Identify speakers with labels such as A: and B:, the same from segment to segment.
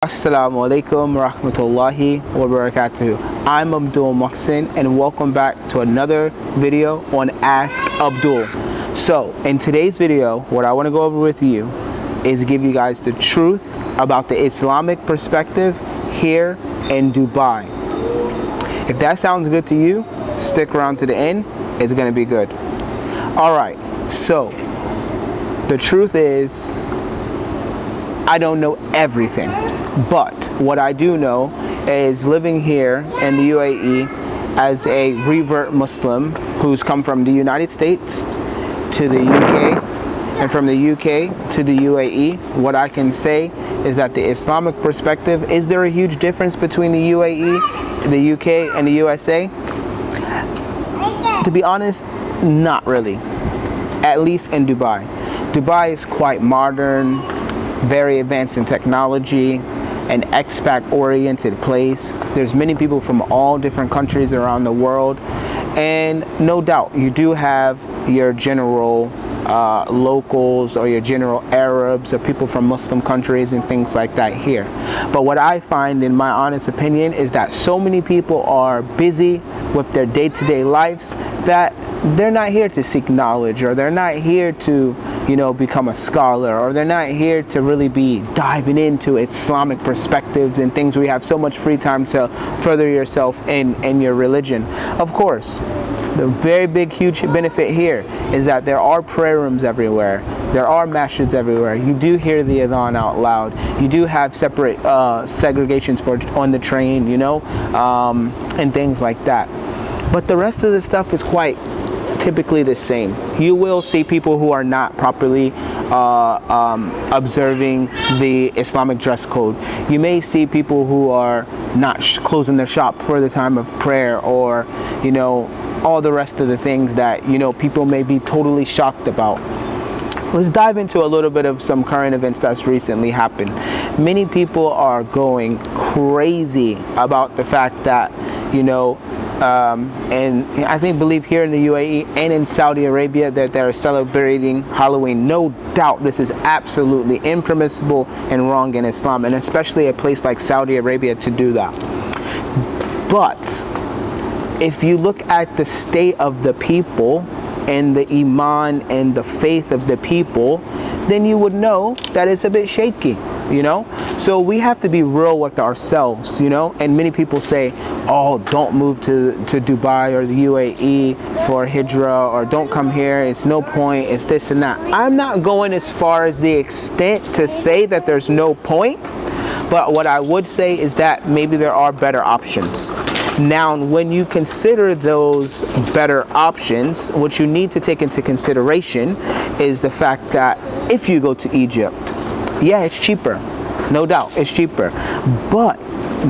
A: Assalamu alaikum rahmatullahi wa barakatuh. I'm Abdul Muhsin and welcome back to another video on Ask Abdul. So in today's video, what I want to go over with you is give you guys the truth about the Islamic perspective here in Dubai. If that sounds good to you, stick around to the end. It's going to be good. Alright, so the truth is I don't know everything. But what I do know is living here in the UAE as a revert Muslim who's come from the United States to the UK and from the UK to the UAE, what I can say is that the Islamic perspective, is there a huge difference between the UAE, the UK and the USA? To be honest, not really, at least in Dubai. Dubai is quite modern, very advanced in technology, an expat oriented place. There's many people from all different countries around the world, and no doubt you do have your general locals or your general Arabs or people from Muslim countries and things like that here. But what I find, in my honest opinion, is that so many people are busy with their day-to-day lives that they're not here to seek knowledge, or they're not here to, become a scholar, or they're not here to really be diving into Islamic perspectives and things where you have so much free time to further yourself in your religion. Of course, the very big, huge benefit here is that there are prayer rooms everywhere. There are masjids everywhere. You do hear the adhan out loud. You do have separate segregations on the train, and things like that. But the rest of the stuff is quite typically the same. You will see people who are not properly observing the Islamic dress code. You may see people who are not closing their shop for the time of prayer, or all the rest of the things that people may be totally shocked about. Let's dive into a little bit of some current events that's recently happened. Many people are going crazy about the fact that and I believe here in the UAE and in Saudi Arabia that they're celebrating Halloween. No doubt this is absolutely impermissible and wrong in Islam, and especially a place like Saudi Arabia to do that. But if you look at the state of the people and the iman and the faith of the people, then you would know that it's a bit shaky. So we have to be real with ourselves, and many people say, oh, don't move to Dubai or the UAE for hijrah, or don't come here, it's no point, it's this and that. I'm not going as far as the extent to say that there's no point, but what I would say is that maybe there are better options. Now, when you consider those better options, what you need to take into consideration is the fact that if you go to Egypt, yeah, it's cheaper. No doubt, it's cheaper. But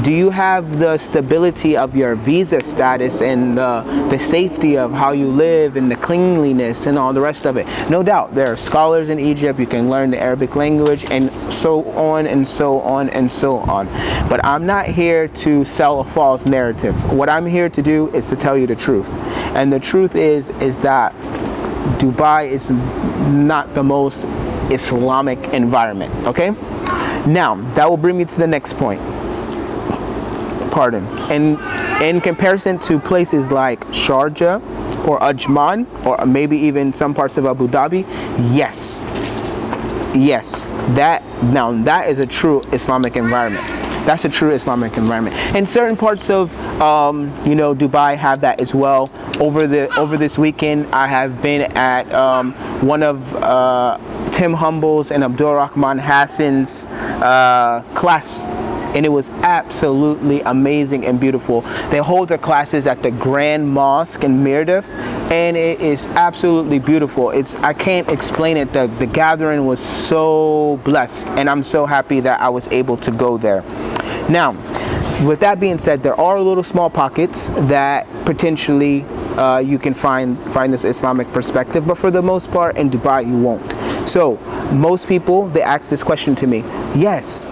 A: do you have the stability of your visa status and the safety of how you live and the cleanliness and all the rest of it? No doubt, there are scholars in Egypt. You can learn the Arabic language and so on and so on and so on. But I'm not here to sell a false narrative. What I'm here to do is to tell you the truth. And the truth is that Dubai is not the most Islamic environment, okay? Now, that will bring me to the next point. Pardon. In comparison to places like Sharjah or Ajman, or maybe even some parts of Abu Dhabi, yes, that is a true Islamic environment. That's a true Islamic environment. And certain parts of Dubai have that as well. Over this weekend, I have been at one of Tim Humble's and Abdul Rahman Hassan's class, and it was absolutely amazing and beautiful. They hold their classes at the Grand Mosque in Mirdif, and it is absolutely beautiful. I can't explain it. The gathering was so blessed, and I'm so happy that I was able to go there. Now, with that being said, there are little small pockets that potentially you can find this Islamic perspective, but for the most part in Dubai you won't. So most people, they ask this question to me: yes,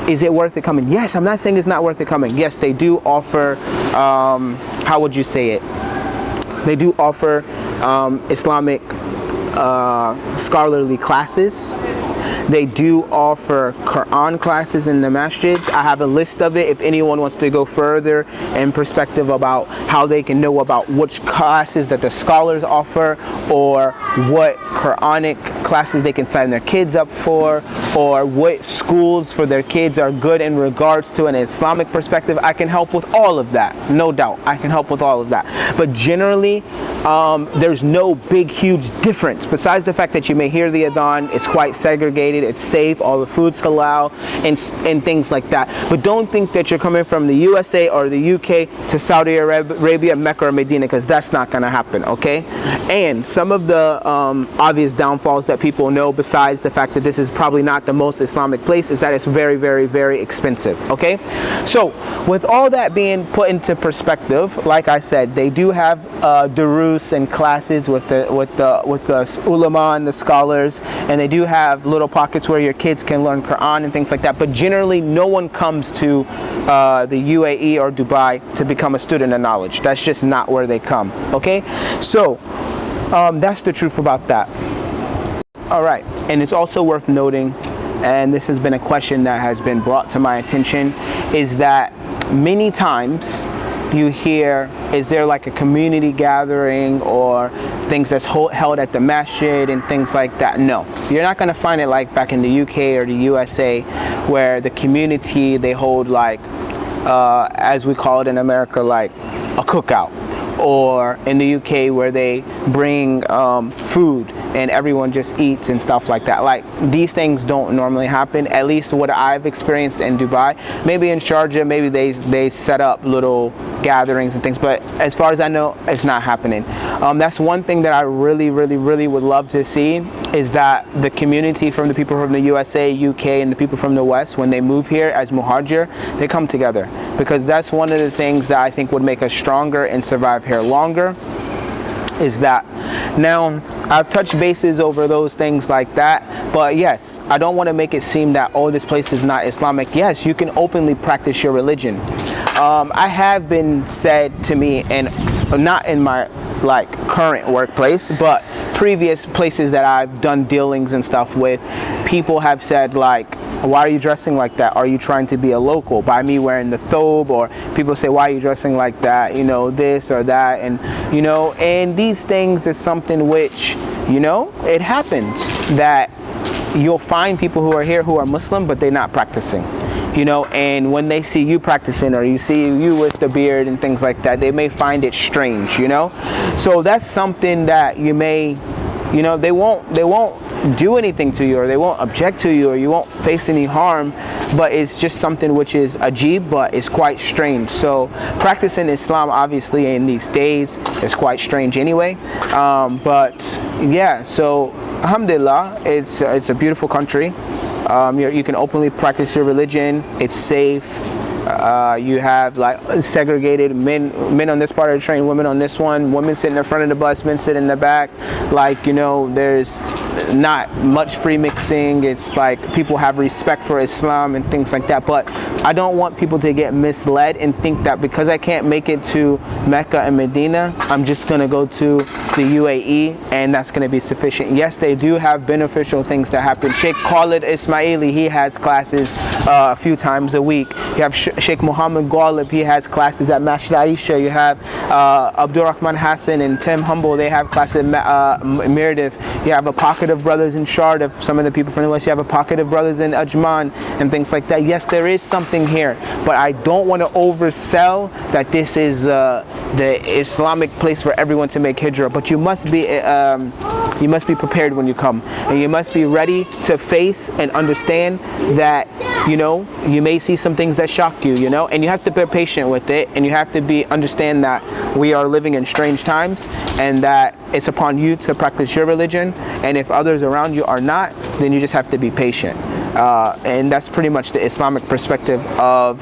A: is it worth it coming? Yes, I'm not saying it's not worth it coming. Yes, they do offer, how would you say it? They do offer Islamic scholarly classes. They do offer Quran classes in the masjids. I have a list of it if anyone wants to go further in perspective about how they can know about which classes that the scholars offer, or what Quranic classes they can sign their kids up for, or what schools for their kids are good in regards to an Islamic perspective. I can help with all of that, no doubt. I can help with all of that. But generally, there's no big, huge difference. Besides the fact that you may hear the adhan, it's quite segregated, it's safe, all the food's halal, and things like that. But don't think that you're coming from the USA or the UK to Saudi Arabia, Mecca, or Medina, because that's not going to happen, okay? And some of the obvious downfalls that people know, besides the fact that this is probably not the most Islamic place, is that it's very, very, very expensive, okay? So with all that being put into perspective, like I said, they do have durus and classes with the ulama and the scholars, and they do have little pockets where your kids can learn Quran and things like that. But generally, no one comes to the UAE or Dubai to become a student of knowledge. That's just not where they come, okay? So that's the truth about that. All right, and it's also worth noting, and this has been a question that has been brought to my attention, is that many times you hear, is there like a community gathering or things that's held at the masjid and things like that? No, you're not going to find it like back in the UK or the USA, where the community, they hold like, as we call it in America, like a cookout. Or in the UK where they bring food and everyone just eats and stuff like that. Like, these things don't normally happen, at least what I've experienced in Dubai. Maybe in Sharjah, maybe they set up little gatherings and things, but as far as I know, it's not happening. That's one thing that I really, really, really would love to see, is that the community from the people from the USA, UK, and the people from the West, when they move here as muhajir, they come together, because that's one of the things that I think would make us stronger and survive here longer, is that. Now, I've touched bases over those things like that, but yes, I don't want to make it seem that, oh, this place is not Islamic. Yes, you can openly practice your religion. I have been said to me, and not in my like current workplace, but previous places that I've done dealings and stuff with, people have said like, why are you dressing like that? Are you trying to be a local by me wearing the thobe? Or people say, why are you dressing like that? You know, this or that. And, you know, and these things is something which, you know, it happens that you'll find people who are here who are Muslim, but they're not practicing. You know, and when they see you practicing, or you see you with the beard and things like that, they may find it strange, you know. So that's something that you may, you know, they won't do anything to you, or they won't object to you, or you won't face any harm, but it's just something which is ajib, but it's quite strange. So practicing Islam obviously in these days is quite strange anyway, but yeah, so alhamdulillah, it's a beautiful country. You can openly practice your religion. It's safe. You have like segregated men on this part of the train, women on this one, women sitting in front of the bus, men sitting in the back. Like, you know, there's not much free mixing. It's like people have respect for Islam and things like that. But I don't want people to get misled and think that because I can't make it to Mecca and Medina, I'm just going to go to the UAE and that's going to be sufficient. Yes, they do have beneficial things that happen. Sheikh Khalid Ismaili, he has classes a few times a week. You have Sheikh Muhammad Ghalib, he has classes at Masjid Aisha. You have Abdul Rahman Hassan and Tim Humble, they have classes at Mirdif. You have a pocket of brothers in Shardif, some of the people from the West. You have a pocket of brothers in Ajman and things like that. Yes, there is something here, but I don't want to oversell that this is the Islamic place for everyone to make hijrah. But you must be prepared when you come, and you must be ready to face and understand that, you know, you may see some things that shock you, you know, and you have to be patient with it, and you have to understand that we are living in strange times, and that it's upon you to practice your religion, and if others around you are not, then you just have to be patient. And that's pretty much the Islamic perspective of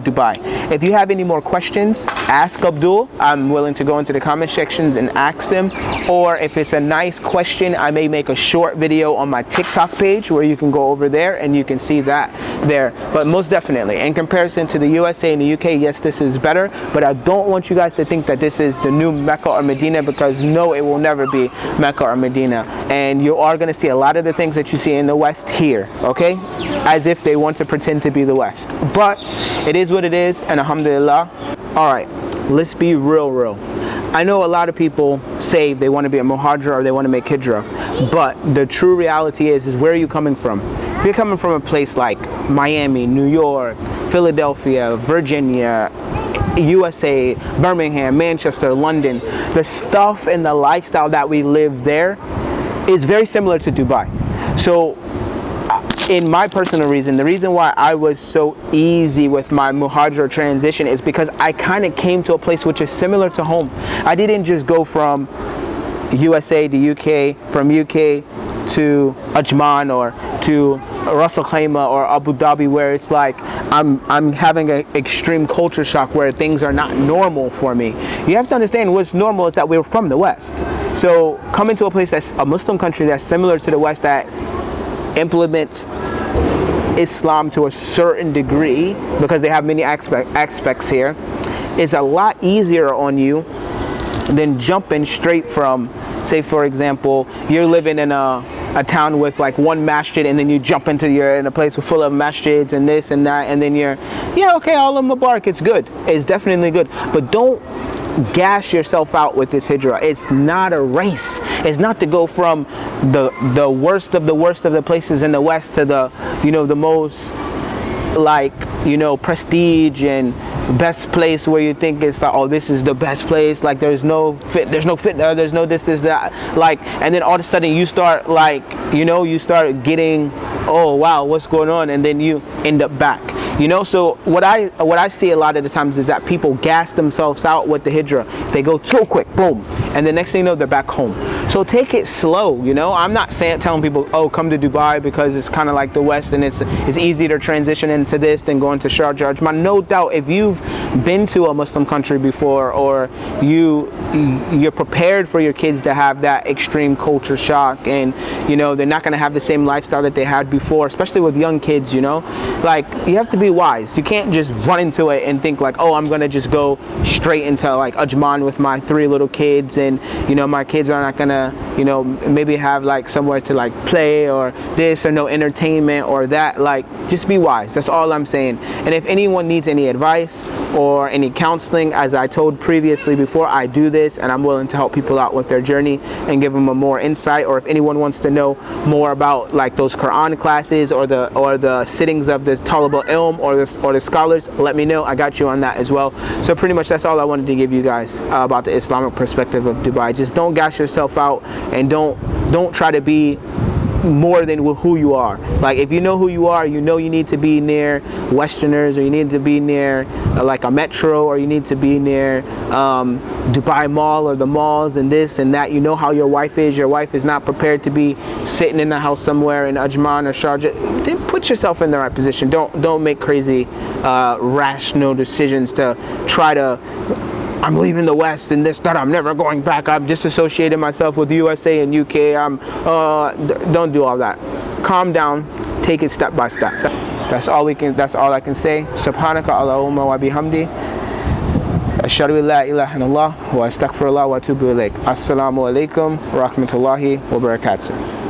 A: Dubai. If you have any more questions, ask Abdul. I'm willing to go into the comment sections and ask them. Or if it's a nice question, I may make a short video on my TikTok page where you can go over there and you can see that there. But most definitely, in comparison to the USA and the UK, yes, this is better. But I don't want you guys to think that this is the new Mecca or Medina, because no, it will never be Mecca or Medina. And you are going to see a lot of the things that you see in the West here, okay? As if they want to pretend to be the West. But it is what it is, and alhamdulillah. All right, let's be real. I know a lot of people say they want to be a muhajir or they want to make hijrah, but the true reality is where are you coming from? If you're coming from a place like Miami, New York, Philadelphia, Virginia, USA, Birmingham, Manchester, London, the stuff and the lifestyle that we live there is very similar to Dubai. So in my personal reason, the reason why I was so easy with my muhajir transition is because I kind of came to a place which is similar to home. I didn't just go from USA to UK, from UK to Ajman or to Ras Al Khaimah or Abu Dhabi, where it's like I'm having an extreme culture shock where things are not normal for me. You have to understand what's normal is that we're from the West. So coming to a place that's a Muslim country that's similar to the West, that implements Islam to a certain degree because they have many aspects here, is a lot easier on you than jumping straight from, say for example, you're living in a town with like one masjid, and then you jump into you're in a place full of masjids and this and that, and then you're, yeah, okay, all of Mubarak, it's good, it's definitely good, but don't gas yourself out with this hijrah. It's not a race. It's not to go from the worst of the places in the West to the, you know, the most like, you know, prestige and best place where you think it's like, oh, this is the best place, like there's no fitna, there's no this that, like, and then all of a sudden you start like, you know, you start getting, oh wow, what's going on, and then you end up back. You know, so what I see a lot of the times is that people gas themselves out with the hijrah. They go too quick, boom, and the next thing you know, they're back home. So take it slow, you know. I'm not telling people, oh, come to Dubai because it's kind of like the West and it's easy to transition into this than going to Sharjah, Ajman. No doubt, if you've been to a Muslim country before, or you're prepared for your kids to have that extreme culture shock, and you know they're not going to have the same lifestyle that they had before, especially with young kids, you know, like you have to be wise. You can't just run into it and think like, oh, I'm gonna just go straight into like Ajman with my 3 little kids, and you know my kids are not gonna, you know, maybe have like somewhere to like play or this or no entertainment or that. Like, just be wise. That's all I'm saying. And if anyone needs any advice or any counseling, as I told previously before, I do this and I'm willing to help people out with their journey and give them a more insight. Or if anyone wants to know more about like those Quran classes or the sittings of the Talib al-Ilm or the scholars, let me know. I got you on that as well. So pretty much that's all I wanted to give you guys about the Islamic perspective of Dubai. Just don't gas yourself out, and don't try to be more than who you are. Like, if you know who you are, you know you need to be near Westerners, or you need to be near like a metro, or you need to be near Dubai Mall or the malls and this and that. You know how your wife is. Your wife is not prepared to be sitting in the house somewhere in Ajman or Sharjah. Then put yourself in the right position. Don't make crazy rational decisions to try to, I'm leaving the West and this, that, I'm never going back, I'm disassociating myself with USA and UK. Don't do all that. Calm down, take it step by step. That's all I can say. Subhanaka Allahumma wa bihamdi. Ashhadu an la ilaha illallah wa astaghfirullah wa atubu ilaik. Assalamu alaikum wa rahmatullahi wa barakatuh.